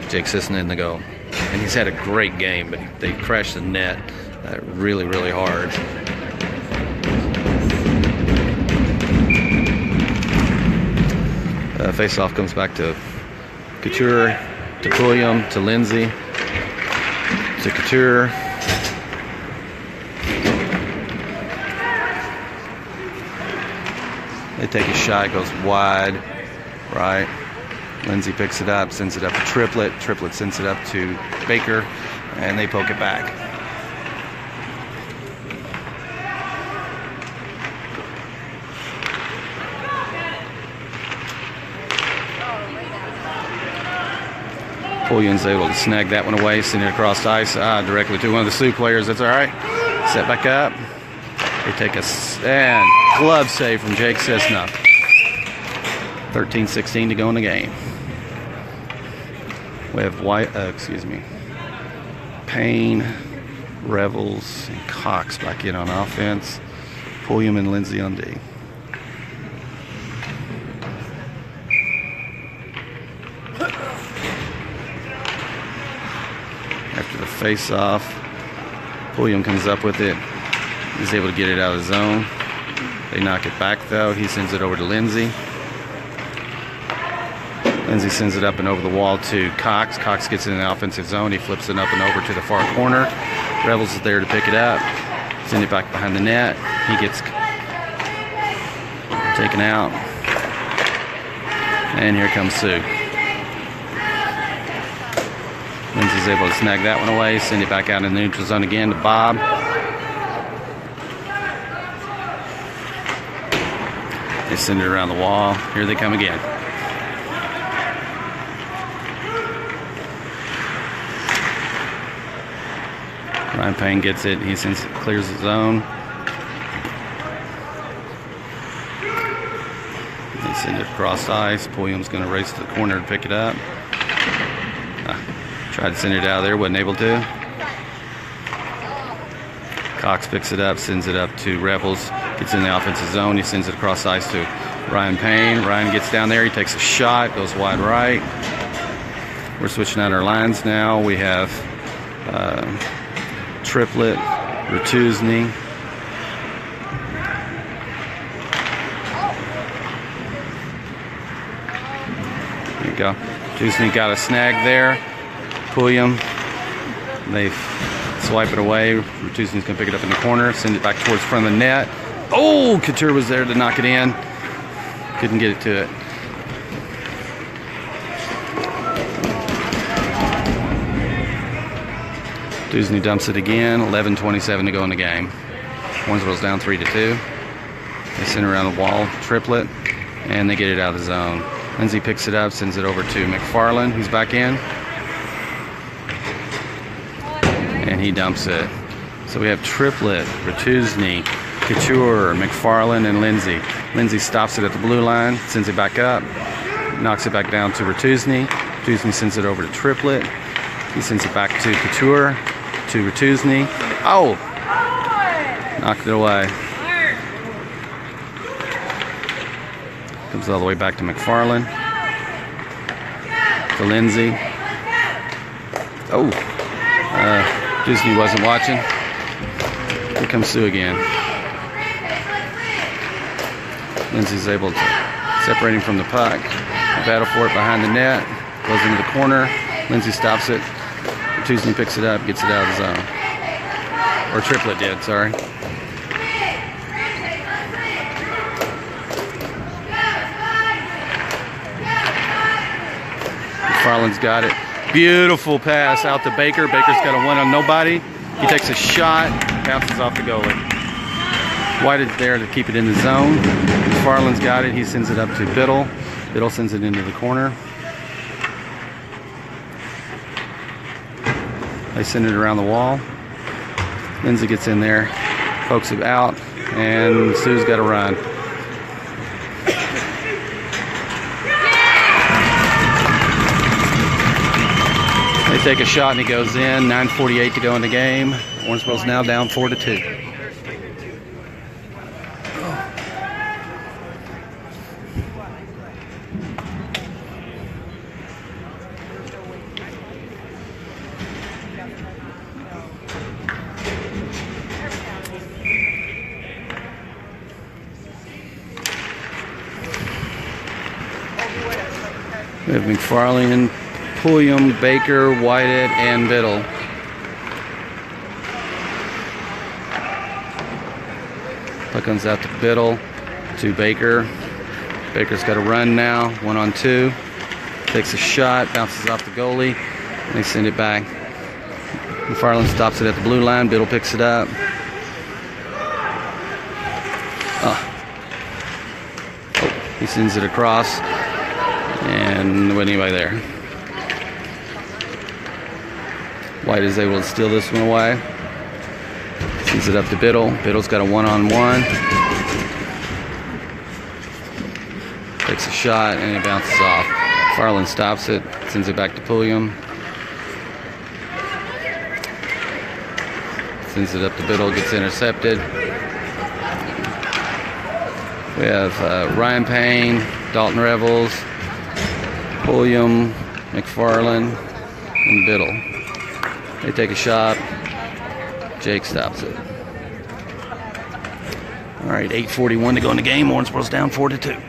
Jake Sisson in the goal. And he's had a great game, but they crashed the net really, really hard. Face-off comes back to Couture, to Pulliam, to Lindsay, to Couture. They take a shot, goes wide, right. Lindsay picks it up, sends it up to Triplett. Triplett sends it up to Baker, and they poke it back. Pulliam's able to snag that one away, send it across ice directly to one of the Sioux players. That's all right. Set back up. They take a glove save from Jake Sisson. 13-16 to go in the game. We have Payne, Revels, and Cox back in on offense. Pulliam and Lindsay on D. After the face-off, Pulliam comes up with it. He's able to get it out of the zone. They knock it back, though. He sends it over to Lindsay. Lindsay sends it up and over the wall to Cox. Cox gets it in the offensive zone. He flips it up and over to the far corner. Revels is there to pick it up. Send it back behind the net. He gets taken out. And here comes Soo. Lindsay's able to snag that one away, send it back out in the neutral zone again to Bob. They send it around the wall. Here they come again. Ryan Payne gets it. He clears the zone. They send it across ice. Pulliam's going to race to the corner to pick it up. Tried to send it out of there, wasn't able to. Cox picks it up, sends it up to Revels, gets in the offensive zone. He sends it across ice to Ryan Payne. Ryan gets down there, he takes a shot, goes wide right. We're switching out our lines now. We have Triplett, Ratuzny. There you go. Ratuzny got a snag there. Pulliam, they swipe it away. Ratuzny's going to pick it up in the corner, send it back towards the front of the net. Oh, Couture was there to knock it in. Couldn't get it to it. Ratuzny dumps it again. 11:27 to go in the game. Warrensboro's down 3-2. They send it around the wall, Triplett, and they get it out of the zone. Lindsay picks it up, sends it over to McFarland, who's back in. And he dumps it. So we have Triplett, Ratuzny, Couture, McFarland, and Lindsay. Lindsay stops it at the blue line, sends it back up, knocks it back down to Ratuzny. Ratuzny sends it over to Triplett. He sends it back to Couture, to Ratuzny. Oh! Knocked it away. Comes all the way back to McFarland. To Lindsay. Oh! Disney wasn't watching. Here comes Soo again. Lindsay's able to separate him from the puck. Battle for it behind the net. Goes into the corner. Lindsay stops it. Tuesday picks it up, gets it out of the zone. Or Triplet did, sorry. Farland's got it. Beautiful pass out to Baker. Baker's got a one on nobody. He takes a shot, bounces off the goalie. White is there to keep it in the zone. Farland's got it. He sends it up to Biddle. Biddle sends it into the corner. They send it around the wall. Lindsay gets in there, pokes it out, and Soo's got to run. They take a shot and he goes in. 9:48 to go in the game. Owensboro's now down 4-2. We have McFarlane, Pulliam, Baker, Whitehead, and Biddle. Puck comes out to Biddle, to Baker. Baker's got a run now, 1-on-2. Takes a shot, bounces off the goalie, and they send it back. McFarlane stops it at the blue line. Biddle picks it up. He sends it across, and there wasn't anybody there. White is able to steal this one away. Sends it up to Biddle. Biddle's got a 1-on-1. Takes a shot, and it bounces off. Farland stops it, sends it back to Pulliam. Sends it up to Biddle, gets intercepted. We have Ryan Payne, Dalton Revels, Pulliam, McFarlane, and Biddle. They take a shot. Jake stops it. All right, 8:41 to go in the game. Owensboro's down 4-2.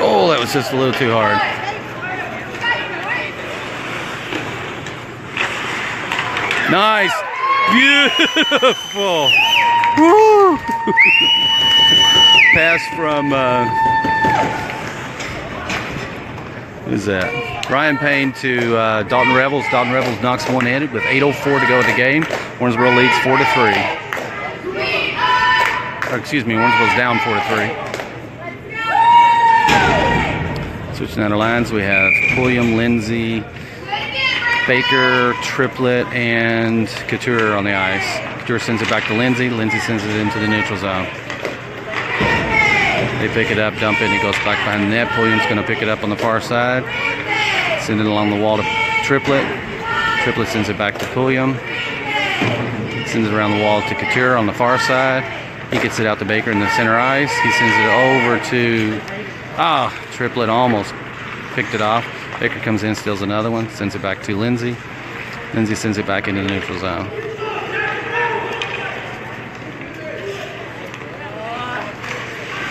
Oh, that was just a little too hard. Nice. Beautiful. Woo. Pass from, who's that? Ryan Payne to Dalton Revels. Dalton Revels knocks one-handed with 8:04 to go in the game. Owensboro leads 4-3. Or excuse me, Owensboro's down 4-3. Switching out our lines, we have Pulliam, Lindsay, Baker, Triplet, and Couture on the ice. Couture sends it back to Lindsay. Lindsay sends it into the neutral zone. They pick it up, dump it, and it goes back behind the net. Pulliam's going to pick it up on the far side. Send it along the wall to Triplet. Triplet sends it back to Pulliam. Sends it around the wall to Couture on the far side. He gets it out to Baker in the center ice. He sends it over to... Triplet almost picked it off. Baker comes in, steals another one, sends it back to Lindsay. Lindsay sends it back into the neutral zone.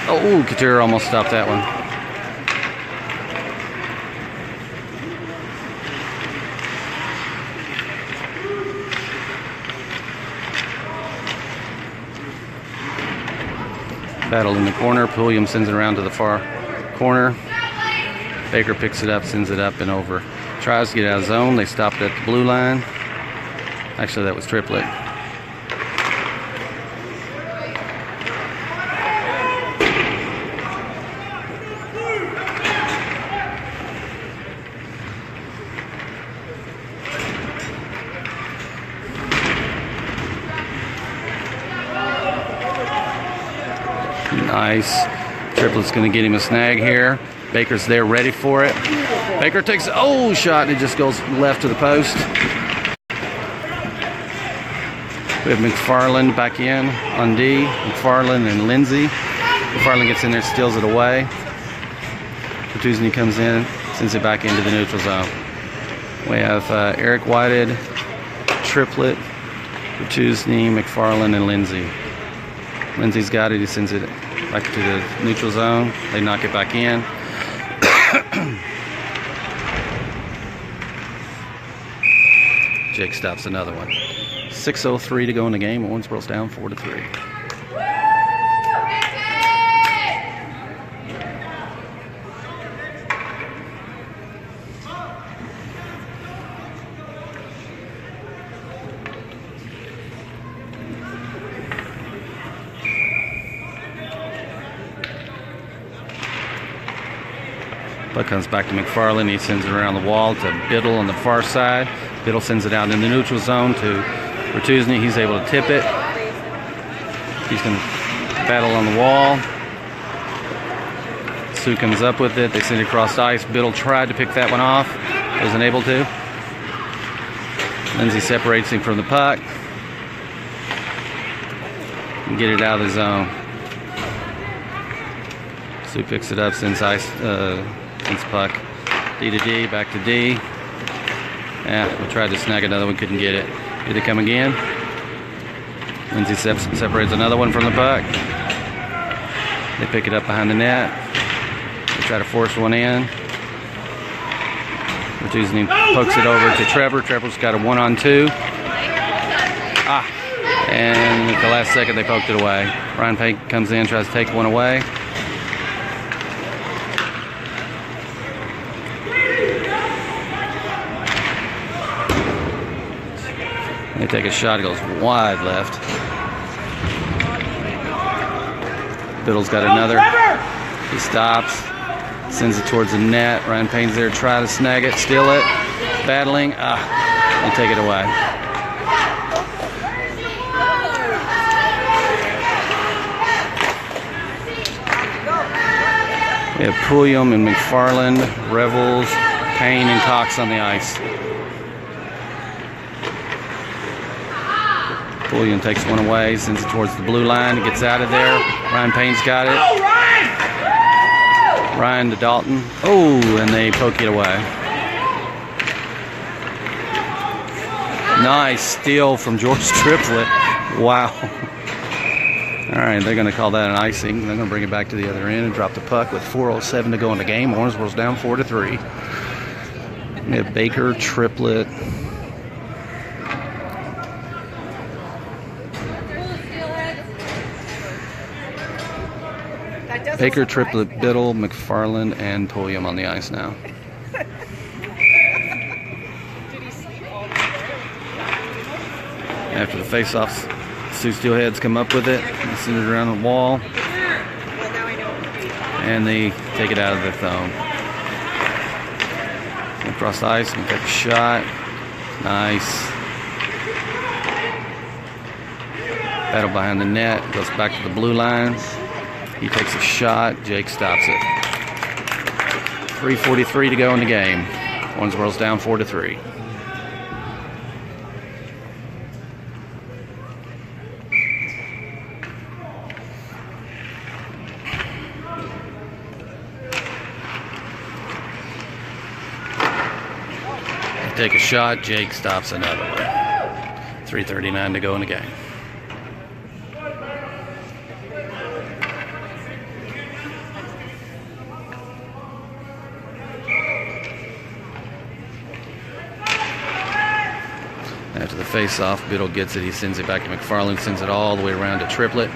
Oh, Couture almost stopped that one. Battle in the corner. Pulliam sends it around to the far corner. Baker picks it up, sends it up and over. Tries to get out of zone. They stopped at the blue line. Actually, that was Triplet. ice. Triplet's going to get him a snag here. Baker's there ready for it. Baker takes shot, and it just goes left to the post. We have McFarland back in on D. McFarland and Lindsay. McFarland gets in there, steals it away. Bertuzzi comes in, sends it back into the neutral zone. We have Eric Whited, Triplet, Bertuzzi, McFarland, and Lindsay. Lindsay's got it. He sends it back to the neutral zone. They knock it back in. Jake stops another one. 6:03 to go in the game. Owensboro's down 4-3. Puck comes back to McFarland. He sends it around the wall to Biddle on the far side. Biddle sends it out in the neutral zone to Bertuzzi. He's able to tip it. He's going to battle on the wall. Soo comes up with it. They send it across the ice. Biddle tried to pick that one off. Wasn't able to. Lindsay separates him from the puck. And get it out of the zone. Soo picks it up, sends puck D to D, back to D. Yeah, we tried to snag another one, couldn't get it. Did it come again? Lindsay separates another one from the puck. They pick it up behind the net. They try to force one in. Bertuzzi pokes it over to Trevor. Trevor's got a 1-on-2. And at the last second they poked it away. Ryan Payne comes in, tries to take one away. They take a shot, it goes wide left. Biddle's got another. He stops, sends it towards the net. Ryan Payne's there, try to snag it, steal it, battling. They take it away. We have Pulliam and McFarland, Revels, Payne, and Cox on the ice. Pulliam takes one away, sends it towards the blue line, it gets out of there. Ryan Payne's got it. Ryan to Dalton. And they poke it away. Nice steal from George Triplet. Wow. All right, they're going to call that an icing. They're going to bring it back to the other end and drop the puck with 4:07 to go in the game. Owensboro's down 4-3. We have Baker, Triplet. Baker, Triplet, Biddle, McFarland, and Pulliam on the ice now. After the face-offs, Soo Steelheads come up with it, and send it around the wall, and they take it out of the zone. Across the ice, and take a shot. Nice. Battle behind the net, goes back to the blue line. He takes a shot. Jake stops it. 3:43 to go in the game. Owensboro's down 4-3. Take a shot. Jake stops another one. 3:39 to go in the game. After the face-off, Biddle gets it. He sends it back to McFarland, sends it all the way around to Triplet.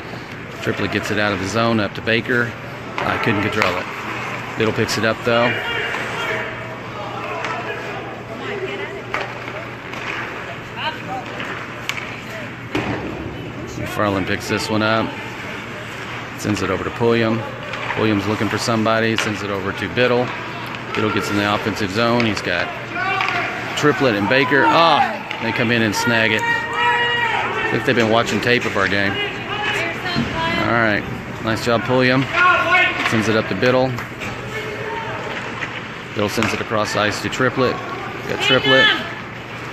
Triplet gets it out of the zone up to Baker. I couldn't control it. Biddle picks it up, though. McFarland picks this one up. Sends it over to Pulliam. Pulliam's looking for somebody. Sends it over to Biddle. Biddle gets in the offensive zone. He's got Triplet and Baker. They come in and snag it. I think they've been watching tape of our game. All right. Nice job, Pulliam. Sends it up to Biddle. Biddle sends it across the ice to Triplet. Got Triplet.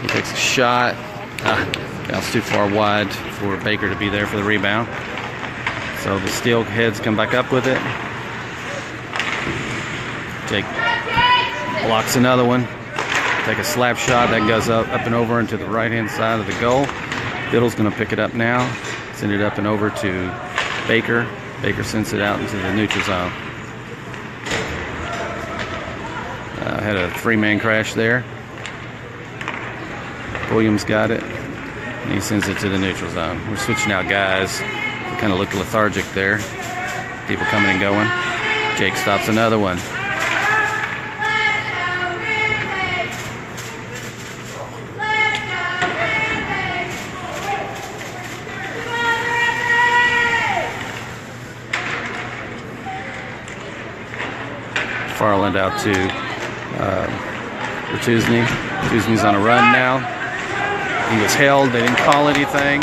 He takes a shot. Bounced too far wide for Baker to be there for the rebound. So the Steelheads come back up with it. Jake blocks another one. Take a slap shot that goes up and over into the right-hand side of the goal. Biddle's going to pick it up now. Send it up and over to Baker. Baker sends it out into the neutral zone. Had a three-man crash there. Williams got it, and he sends it to the neutral zone. We're switching out guys. We kind of look lethargic there. People coming and going. Jake stops another one. Farland out to Bertuzny. Bertuzny's on a run now. He was held. They didn't call anything.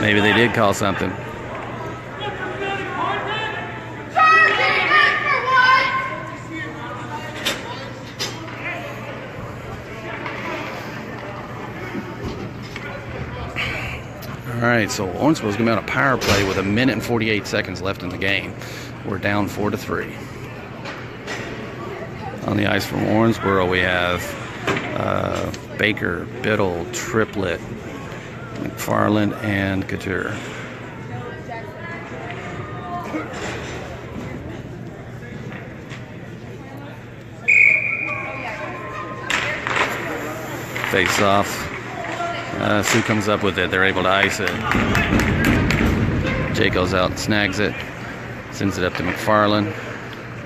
Maybe they did call something. All right, so Owensboro's going to be on a power play with 1 minute and 48 seconds left in the game. We're down 4-3. On the ice from Owensboro, we have Baker, Biddle, Triplet, McFarland, and Couture. Face off. Soo comes up with it. They're able to ice it. Jake goes out and snags it. Sends it up to McFarland.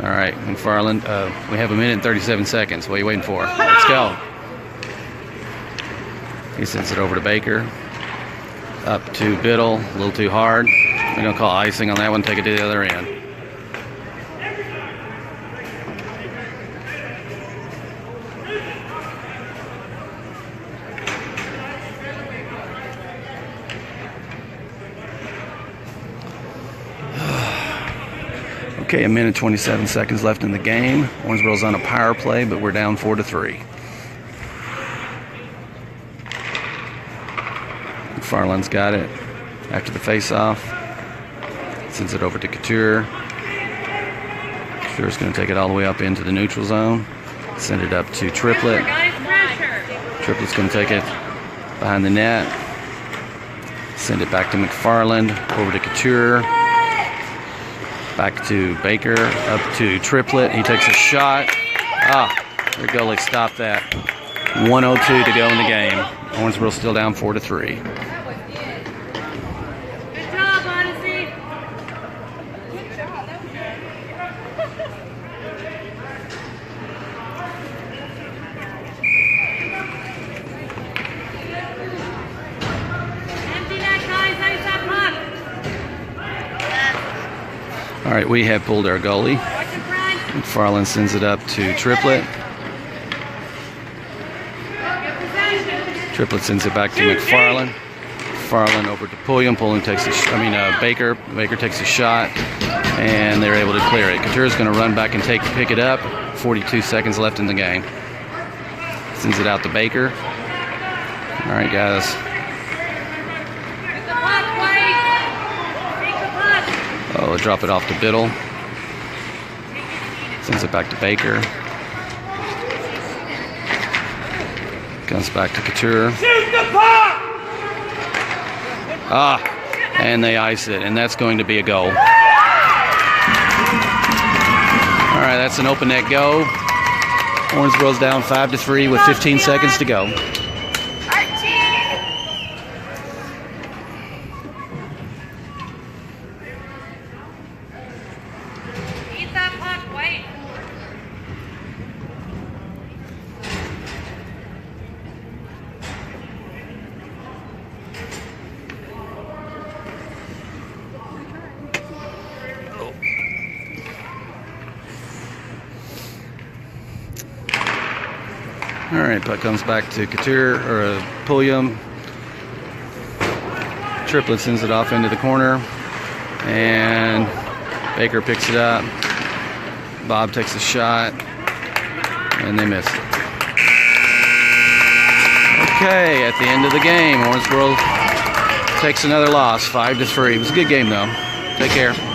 All right, McFarland. We have 1 minute and 37 seconds. What are you waiting for? Let's go. He sends it over to Baker. Up to Biddle. A little too hard. They're going to call icing on that one. Take it to the other end. Okay, 1 minute 27 seconds left in the game. Owensboro's on a power play, but we're down 4-3. McFarland's got it after the face-off. Sends it over to Couture. Couture's going to take it all the way up into the neutral zone. Send it up to Triplet. Triplet's going to take it behind the net. Send it back to McFarland. Over to Couture. Back to Baker, up to Triplet. He takes a shot. Their goalie stopped that. 1:02 to go in the game. Owensboro still down 4-3. Good job, Odyssey. Empty that, guys. Ice that puck. All right, we have pulled our goalie. McFarland sends it up to Triplet. Triplet sends it back to McFarland. McFarland over to Pulliam. Pulliam takes Baker. Baker takes a shot, and they're able to clear it. Couture's going to run back and pick it up. 42 seconds left in the game. Sends it out to Baker. All right, guys. Oh, drop it off to Biddle. Sends it back to Baker. Comes back to Couture. Shoot the puck! And they ice it, and that's going to be a goal. All right, that's an open net go. Owensboro's down 5-3 with 15 seconds to go. Eat that puck, White. All right, puck comes back to Couture or Pulliam. Triplett sends it off into the corner, and Baker picks it up. Bob takes a shot, and they miss it. Okay, at the end of the game, Owensboro takes another loss, 5-3. It was a good game, though. Take care.